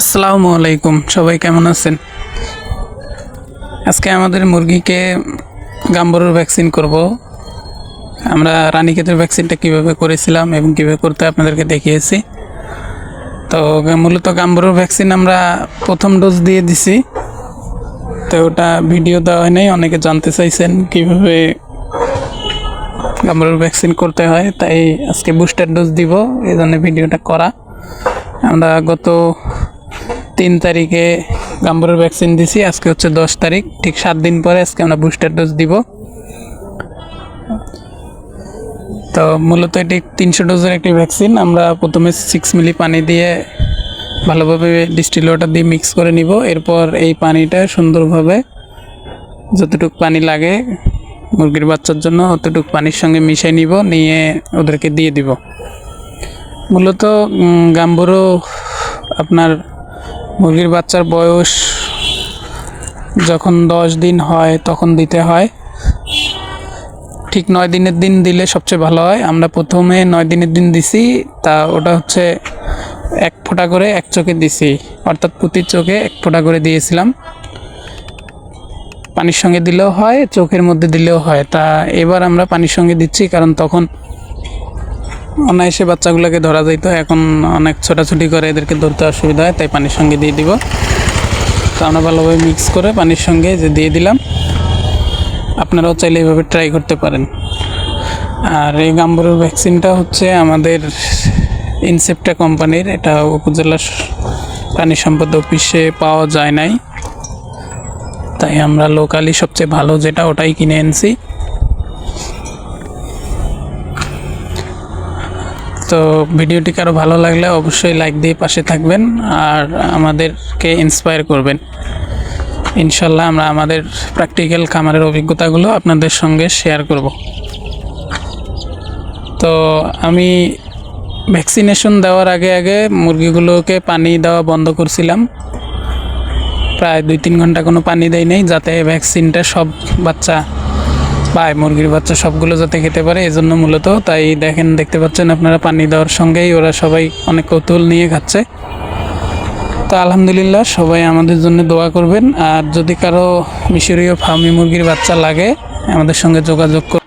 আসসালামু আলাইকুম, সবাই কেমন আছেন? আজকে আমাদের মুরগিকে গাম্বুরার ভ্যাকসিন করব। আমরা রানীক্ষেতের ভ্যাকসিনটা কিভাবে করেছিলাম এবং কিভাবে করতে আপনাদেরকে দেখিয়েছি। তো মূলত গাম্বুরার ভ্যাকসিন আমরা প্রথম ডোজ দিয়ে দিছি, তো ওটা ভিডিও দেওয়া হয় নাই। অনেকে জানতে চাইছেন কিভাবে গাম্বুরার ভ্যাকসিন করতে হয়, তাই আজকে বুস্টার ডোজ দিব, এই জন্য ভিডিওটা করা। আমরা গত 3 তারিখে গাম্বুরার ভ্যাকসিন দিছি, আজকে হচ্ছে 10 তারিখ, ঠিক 7 দিন পরে আজকে আমরা বুস্টার ডোজ দিব। তো মূলত এটি 300 ডোজের একটি ভ্যাকসিন। আমরা প্রথমে 6 মিলি পানি দিয়ে ভালোভাবে ডিস্টিল ওয়াটার দিয়ে মিক্স করে নিব। এরপর এই পানিটা সুন্দরভাবে যতটুকু পানি লাগে মুরগির বাচ্চার জন্য অতটুকু পানির সঙ্গে মিশিয়ে নিব, নিয়ে ওদেরকে দিয়ে দিব। মূলত গাম্বুরা আপনার মুরগির বাচ্চার বয়স যখন 10 দিন হয় তখন দিতে হয়। ঠিক 9 দিনের দিন দিলে সবচেয়ে ভালো হয়। আমরা প্রথমে 9 দিনের দিন দিছি, তা ওটা হচ্ছে 1 ফোঁটা করে এক চোখে দিছি, অর্থাৎ প্রতি চোখে 1 ফোঁটা করে দিয়েছিলাম। পানির সঙ্গে দিলেও হয়, চোখের মধ্যে দিলেও হয়। তা এবার আমরা পানির সঙ্গে দিচ্ছি, কারণ তখন অনায়াসে বাচ্চাগুলোকে ধরা যাইত, এখন অনেক ছোটাছুটি করে এদেরকে ধরতে অসুবিধা হয়, তাই পানির সঙ্গে দিয়ে দিব। তো আমরা ভালোভাবে মিক্স করে পানির সঙ্গে যে দিয়ে দিলাম। আপনারাও চাইলে এইভাবে ট্রাই করতে পারেন। আর এই গাম্বুরার ভ্যাকসিনটা হচ্ছে আমাদের ইনসেপ্টা কোম্পানির, এটা উপজেলা প্রাণী সম্পদ অফিসে পাওয়া যায় নাই, তাই আমরা লোকালি সবচেয়ে ভালো যেটা ওটাই কিনে এনেছি। তো ভিডিওটি কারো ভালো লাগলে অবশ্যই লাইক দিয়ে পাশে থাকবেন আর আমাদেরকে ইন্সপায়ার করবেন। ইনশাল্লাহ আমরা আমাদের প্র্যাকটিক্যাল খামারের অভিজ্ঞতাগুলো আপনাদের সঙ্গে শেয়ার করব। তো আমি ভ্যাকসিনেশন দেওয়ার আগে মুরগিগুলোকে পানি দেওয়া বন্ধ করছিলাম, প্রায় 2-3 ঘন্টা কোনো পানি দেয় নাই, যাতে ভ্যাকসিনটা সব বাচ্চা পায়, মুরগির বাচ্চা সবগুলো যাতে খেতে পারে, এজন্য মূলত। তাই দেখতে পাচ্ছেন আপনারা, পানি দেওয়ার সঙ্গেই ওরা সবাই অনেক কৌতূহল নিয়ে খাচ্ছে। তো আলহামদুলিল্লাহ, সবাই আমাদের জন্য দোয়া করবেন। আর যদি কারো মিশরীয় ফার্মি মুরগির বাচ্চা লাগে আমাদের সঙ্গে যোগাযোগ করবেন।